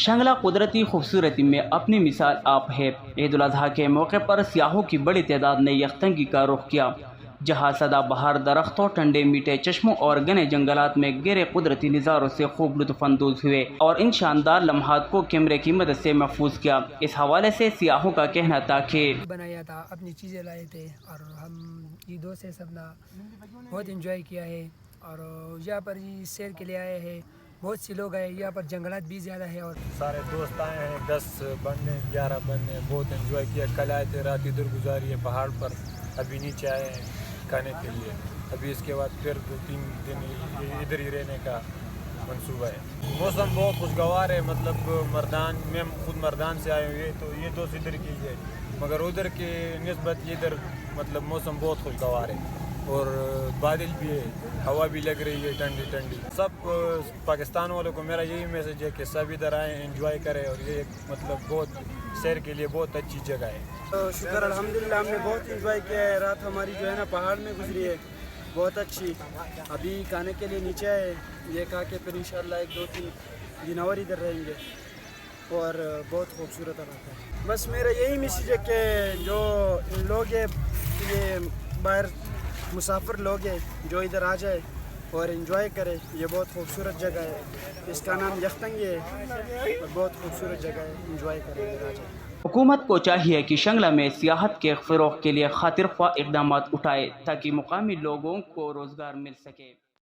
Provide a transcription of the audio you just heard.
شنگلہ قدرتی خوبصورتی میں اپنی مثال آپ ہے۔ عید الاضحیٰ کے موقع پر سیاحوں کی بڑی تعداد نے یختنگی کا رخ کیا، جہاں سدا بہار درختوں، ٹھنڈے میٹھے چشموں اور گھنے جنگلات میں گہرے قدرتی نظاروں سے خوب لطف اندوز ہوئے اور ان شاندار لمحات کو کیمرے کی مدد سے محفوظ کیا۔ اس حوالے سے سیاحوں کا کہنا تھا کہ بنایا تھا، اپنی چیزیں لائے تھے اور ہم عیدوں سے سب نے بہت انجوائے کیا ہے اور یہاں پر سیر کے لیے آئے ہیں، بہت سے لوگ آئے، یہاں پر جنگلات بھی زیادہ ہے اور سارے دوست آئے ہیں، 10 بندے 11 بندے، بہت انجوائے کیا۔ کل آئے تھے، رات ادھر گزاری ہے پہاڑ پر، ابھی نیچے آئے ہیں کھانے کے لیے، ابھی اس کے بعد پھر 2-3 دن ادھر ہی رہنے کا منصوبہ ہے۔ موسم بہت خوشگوار ہے، مطلب مردان میں خود مردان سے آئے ہوئے تو یہ دوست ادھر کی ہے، مگر ادھر کے نسبت ادھر مطلب موسم بہت خوشگوار ہے اور بادل بھی ہے، ہوا بھی لگ رہی ہے ٹھنڈی ٹھنڈی۔ سب پاکستان والوں کو میرا یہی میسج ہے کہ سب ادھر آئیں، انجوائے کریں اور یہ مطلب بہت سیر کے لیے بہت اچھی جگہ ہے۔ تو شکر الحمدللہ ہم نے بہت انجوائے کیا ہے، رات ہماری جو ہے نا پہاڑ میں گزری ہے، بہت اچھی۔ ابھی کھانے کے لیے نیچے آئے، یہ کھا کے پھر انشاءاللہ 1-2-3 دن اور ادھر رہیں گے اور بہت خوبصورت رہتا ہے۔ بس میرا یہی میسج ہے کہ جو لوگ ہیں، یہ باہر مسافر لوگ ہیں، جو ادھر آ جائے اور انجوائے کرے، یہ بہت خوبصورت جگہ ہے، اس کا نام یختنگی ہے اور بہت خوبصورت جگہ ہے، انجوائے کرے ادھر آ جائے۔ حکومت کو چاہیے کہ شنگلہ میں سیاحت کے فروغ کے لیے خاطر خواہ اقدامات اٹھائے تاکہ مقامی لوگوں کو روزگار مل سکے۔